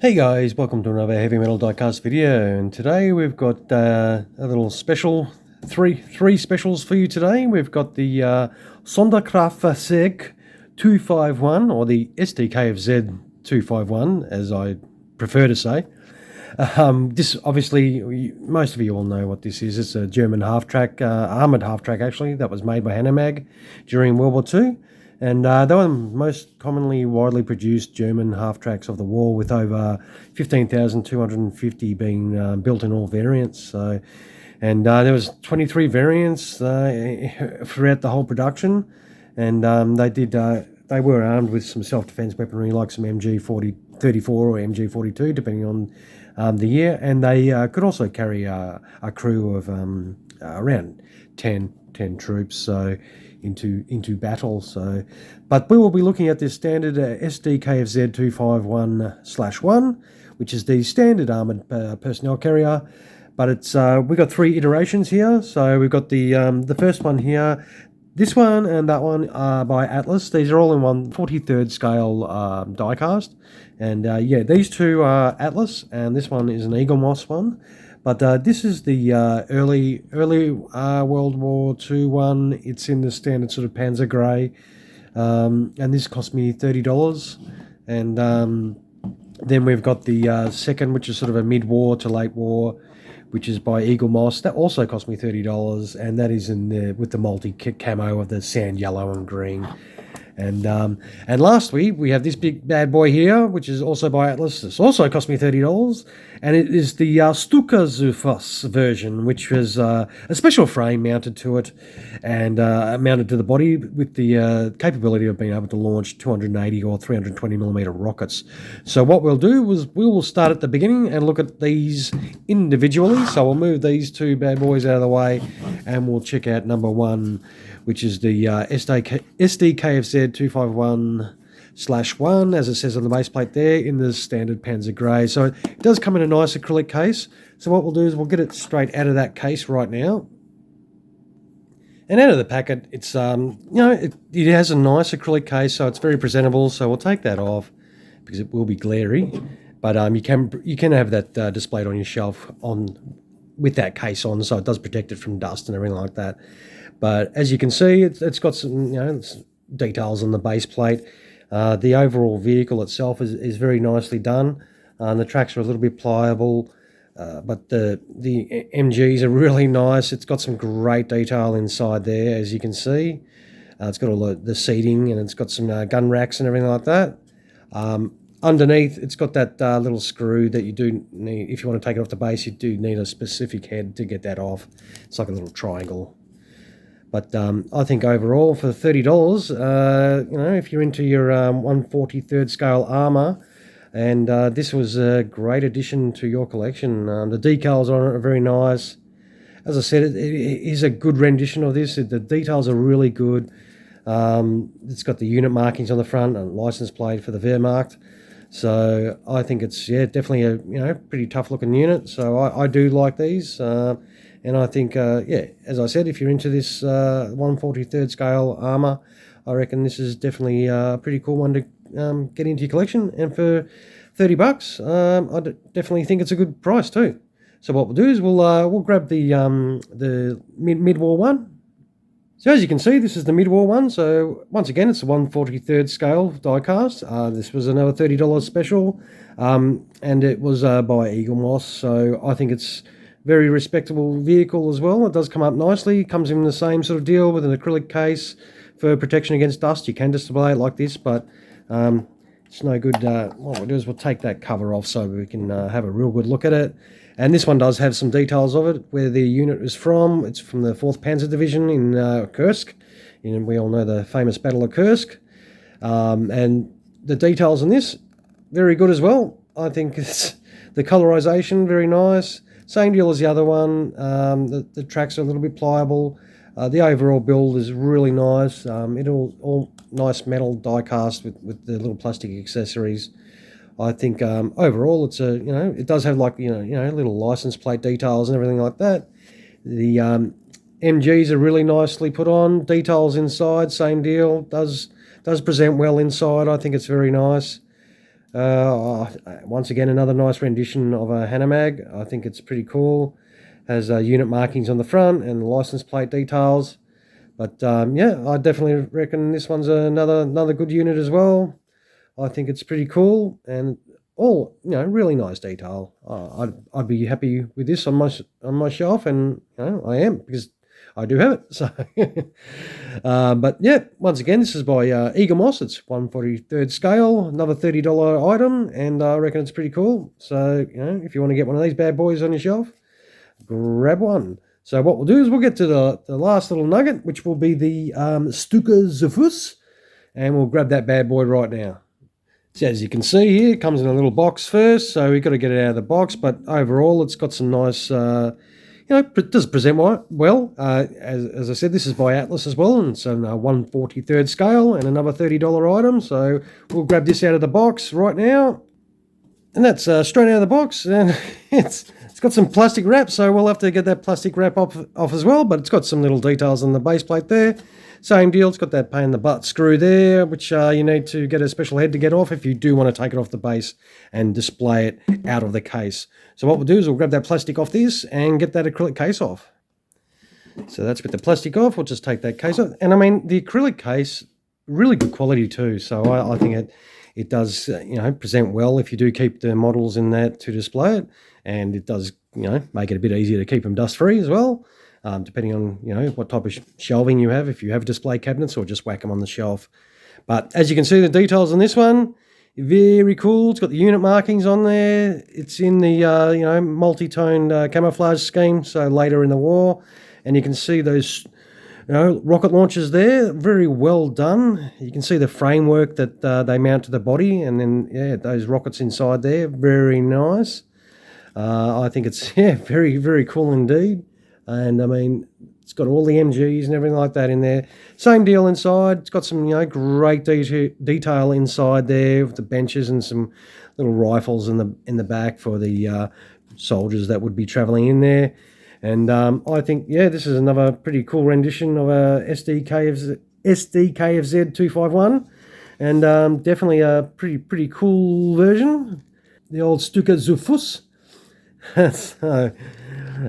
Hey guys, welcome to another heavy metal diecast video, and today we've got a little special, three specials for you today. We've got the Sonderkraftfahrzeug 251, or the Sd.Kfz.251, as I prefer to say. This, obviously, most of you all know what this is. It's a German half-track, armoured half-track actually, that was made by Hanomag during World War II. And they were the most commonly widely produced German half-tracks of the war, with over 15,250 being built in all variants. So, and there was 23 variants throughout the whole production, and they were armed with some self-defense weaponry like some MG34 or MG42, depending on the year, and they could also carry a crew of around 10 troops. So into battle. So, but we will be looking at this standard Sd.Kfz.251/1, which is the standard armored personnel carrier. But it's we've got three iterations here. So we've got the first one here, this one and that one are by Atlas. These are all in 1/43 scale diecast, and yeah, these two are Atlas, and this one is an eaglemoss one. But this is the early World War II one. It's in the standard sort of Panzer grey, and this cost me $30. And then we've got the second, which is sort of a mid-war to late war, which is by eaglemoss. That also cost me $30, and that is in the with the multi-kit camo of the sand yellow and green. And lastly, we have this big bad boy here, which is also by Atlas. This also cost me $30, and it is the Stuka version, which has a special frame mounted to it, and mounted to the body with the capability of being able to launch 280 or 320 millimeter rockets. So what we'll do is we will start at the beginning and look at these individually. So we'll move these two bad boys out of the way, and we'll check out number one, which is the Sd.Kfz.251/1, as it says on the base plate there, in the standard Panzer grey. So it does come in a nice acrylic case. So what we'll do is we'll get it straight out of that case right now. And out of the packet, it's it has a nice acrylic case, so it's very presentable. So we'll take that off because it will be glary. But you can have that displayed on your shelf with that case on, so it does protect it from dust and everything like that. But as you can see, it's got some details on the base plate. The overall vehicle itself is very nicely done. The tracks are a little bit pliable, but the MGs are really nice. It's got some great detail inside there, as you can see. It's got all the seating, and it's got some gun racks and everything like that. Underneath, it's got that little screw that you do need. If you want to take it off the base, you do need a specific head to get that off. It's like a little triangle. But I think overall, for $30, if you're into your 1/43 scale armour, and this was a great addition to your collection. The decals on it are very nice. As I said, it is a good rendition of this. The details are really good. It's got the unit markings on the front and license plate for the wehrmacht. So I think it's definitely a pretty tough looking unit. So I do like these. And I think, as I said, if you're into this 1/43 scale armour, I reckon this is definitely a pretty cool one to get into your collection. And for $30, I definitely think it's a good price too. So what we'll do is we'll grab the mid-war one. So as you can see, this is the mid-war one. So once again, it's a 1/43 scale diecast. This was another $30 special, and it was by eaglemoss. So I think it's very respectable vehicle as well. It does come up nicely. Comes in the same sort of deal with an acrylic case for protection against dust. You can display it like this, but it's no good. What we'll do is we'll take that cover off so we can have a real good look at it. And this one does have some details of it, where the unit is from. It's from the 4th Panzer Division in Kursk. And we all know the famous Battle of Kursk. And the details on this, very good as well. I think it's the colorization, very nice. Same deal as the other one. The tracks are a little bit pliable. The overall build is really nice. It all nice metal die cast with the little plastic accessories. I think overall it's it does have like little license plate details and everything like that. The MGs are really nicely put on. Details inside, same deal. Does present well inside. I think it's very nice. Once again, another nice rendition of a Hanomag. I think it's pretty cool. Has unit markings on the front and license plate details. But yeah, I definitely reckon this one's another good unit as well. I think it's pretty cool and all really nice detail. I'd be happy with this on my shelf, and I am, because I do have it. So, but yeah, once again, this is by eaglemoss. It's 1/43 scale, another $30 item, and I reckon it's pretty cool. So if you want to get one of these bad boys on your shelf, grab one. So what we'll do is we'll get to the last little nugget, which will be the Sd.Kfz.251, and we'll grab that bad boy right now. So as you can see here, it comes in a little box first, so we've got to get it out of the box, but overall it's got some nice, it does present well. As I said, this is by Atlas as well, and it's on a 1/43 scale and another $30 item, so we'll grab this out of the box right now. And that's straight out of the box, and it's got some plastic wrap, so we'll have to get that plastic wrap off as well, but it's got some little details on the base plate there. Same deal, it's got that pain in the butt screw there, which you need to get a special head to get off if you do want to take it off the base and display it out of the case. So what we'll do is we'll grab that plastic off this and get that acrylic case off. So that's with the plastic off, we'll just take that case off. And I mean, the acrylic case, really good quality too, so I think it does present well if you do keep the models in that to display it, and it does make it a bit easier to keep them dust free as well, depending on what type of shelving you have, if you have display cabinets, or just whack them on the shelf. But as you can see, the details on this one, very cool. It's got the unit markings on there. It's in the multi-toned camouflage scheme, so later in the war, and you can see those rocket launchers there, very well done. You can see the framework that they mount to the body, and then those rockets inside there, very nice. I think it's very, very cool indeed. And I mean, it's got all the MGs and everything like that in there. Same deal inside. It's got some great detail inside there with the benches and some little rifles in the back for the soldiers that would be traveling in there. And I think, this is another pretty cool rendition of a Sd.Kfz.251, and definitely a pretty cool version, the old Sd.Kfz.251. So,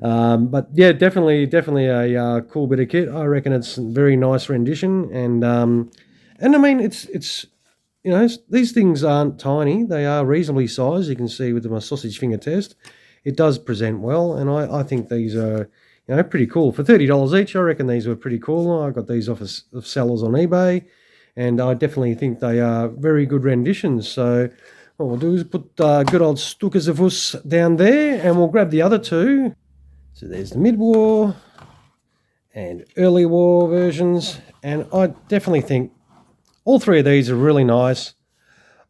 but yeah, definitely a cool bit of kit. I reckon it's a very nice rendition, and I mean, it's these things aren't tiny; they are reasonably sized. You can see with my sausage finger test. It does present well, and I think these are pretty cool. For $30 each, I reckon these were pretty cool. I got these off of sellers on eBay, and I definitely think they are very good renditions. So what we'll do is put good old Sd.Kfz.251 down there, and we'll grab the other two. So there's the mid-war and early war versions, and I definitely think all three of these are really nice.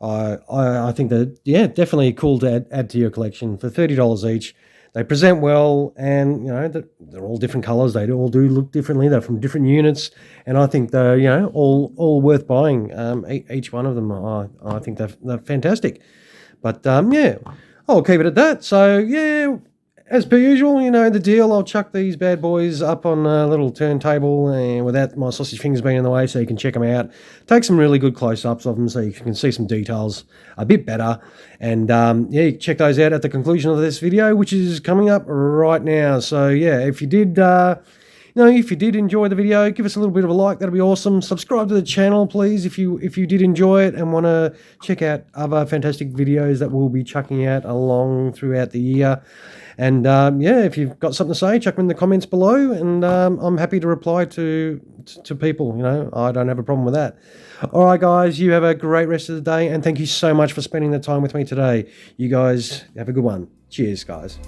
I think that, definitely cool to add to your collection. For $30 each, they present well, and they're all different colors. They all do look differently. They're from different units, and I think they're all worth buying. Each one of them, I think they're fantastic. But I'll keep it at that. So as per usual, the deal. I'll chuck these bad boys up on a little turntable, and without my sausage fingers being in the way, so you can check them out. Take some really good close-ups of them so you can see some details a bit better. And you can check those out at the conclusion of this video, which is coming up right now. So if you did enjoy the video, give us a little bit of a like. That'd be awesome. Subscribe to the channel, please, if you did enjoy it and want to check out other fantastic videos that we'll be chucking out along throughout the year. And if you've got something to say, chuck them in the comments below, and I'm happy to reply to people. I don't have a problem with that. All right, guys, you have a great rest of the day, and thank you so much for spending the time with me today. You guys have a good one. Cheers, guys.